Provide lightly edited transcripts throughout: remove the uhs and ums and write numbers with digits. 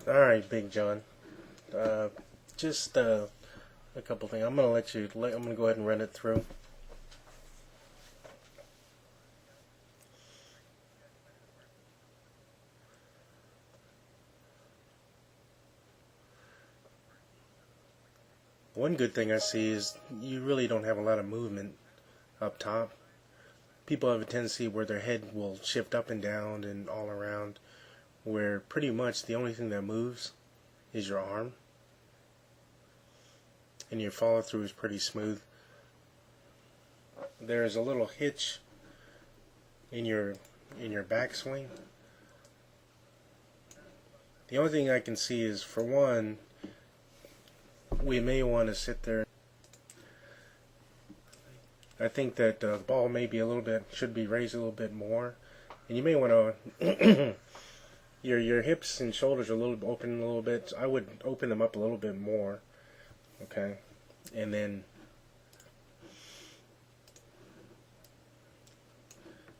Alright, Big John. Uh, just a couple things. I'm gonna I'm gonna go ahead and run it through. One good thing I see is you really don't have a lot of movement up top. People have a tendency where their head will shift up and down and all around, where pretty much the only thing that moves is your arm, and your follow through is pretty smooth. There's a little hitch in your backswing. The only thing I can see is, for one, we may want to sit there. I think that the ball may be should be raised a little bit more, and you may want to. Your hips and shoulders are open a little bit. I would open them up a little bit more, okay, and then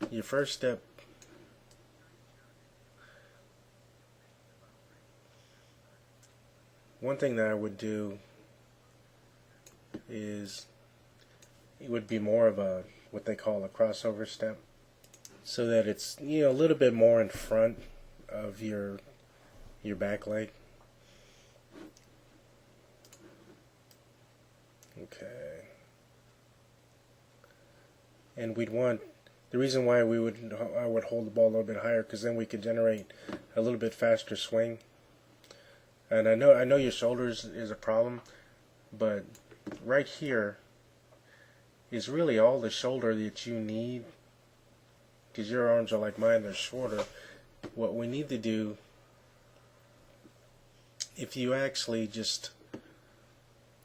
your first step. One thing that I would do is it would be more of a what they call a crossover step, so that it's a little bit more in front of your back leg. Okay. And we'd want the reason why I would hold the ball a little bit higher, because then we could generate a little bit faster swing. And I know your shoulders is a problem, but right here is really all the shoulder that you need, because your arms are like mine, they're shorter. What we need to do, if you actually just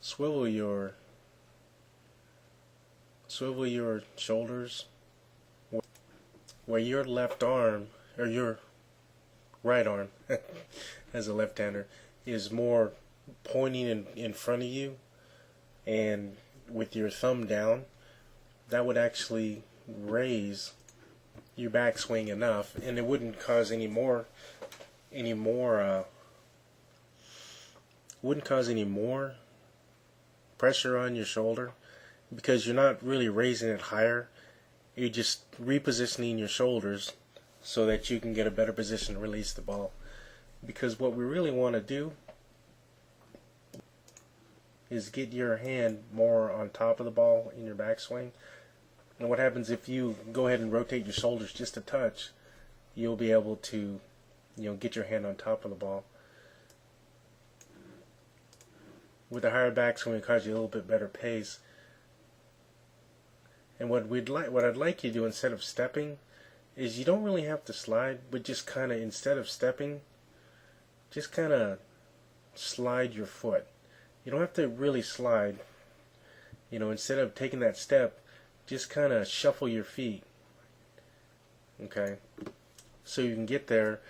swivel your shoulders where your left arm, or your right arm as a left-hander, is more pointing in front of you, and with your thumb down, that would actually raise your backswing enough, and it wouldn't cause any more pressure on your shoulder, because you're not really raising it higher. You're just repositioning your shoulders so that you can get a better position to release the ball. Because what we really want to do is get your hand more on top of the ball in your backswing. And what happens if you go ahead and rotate your shoulders just a touch, you'll be able to get your hand on top of the ball. With a higher backswing, it causes you a little bit better pace. And what I'd like you to do, instead of stepping, is you don't really have to slide, but just kind of, instead of stepping, just kind of slide your foot. You don't have to really slide. Instead of taking that step, just kind of shuffle your feet. Okay? So you can get there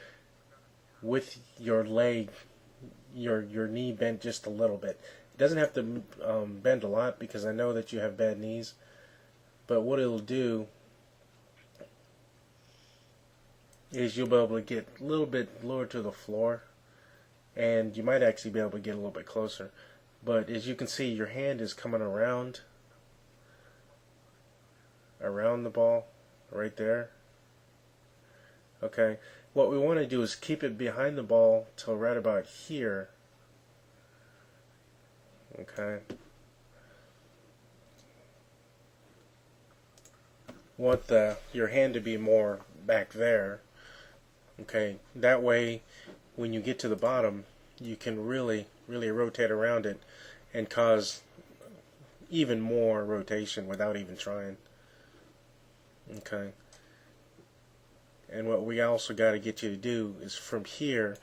with your leg, your knee bent just a little bit. It doesn't have to bend a lot, because I know that you have bad knees. But what it'll do is you'll be able to get a little bit lower to the floor, and you might actually be able to get a little bit closer. But as you can see, your hand is coming around the ball right there. Okay, what we want to do is keep it behind the ball till right about here. Okay, want your hand to be more back there. Okay, that way when you get to the bottom, you can really rotate around it and cause even more rotation without even trying. Okay, and what we also got to get you to do is, from here,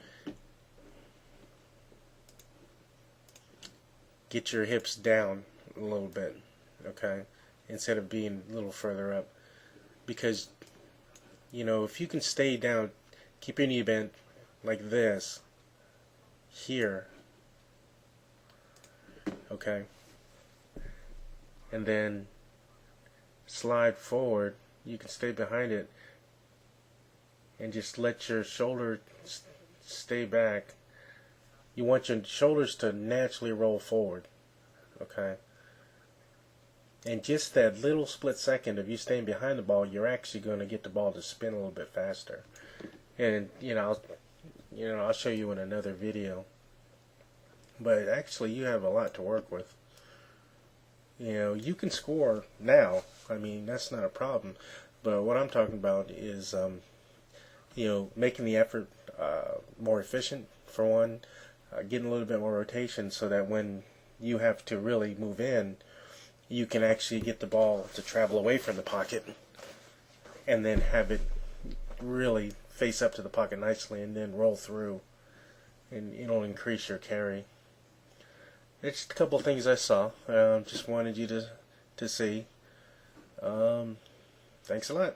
get your hips down a little bit, okay, instead of being a little further up. Because if you can stay down, keep your knee bent like this here, okay, and then slide forward, you can stay behind it and just let your shoulder stay back You want your shoulders to naturally roll forward, okay? And just that little split second of you staying behind the ball, you're actually going to get the ball to spin a little bit faster. And I'll show you in another video. But actually, you have a lot to work with. You can score now. I mean, that's not a problem. But what I'm talking about is, making the effort more efficient, for one, getting a little bit more rotation so that when you have to really move in, you can actually get the ball to travel away from the pocket and then have it really face up to the pocket nicely and then roll through, and it'll increase your carry. It's just a couple of things I saw. Just wanted you to see. Thanks a lot.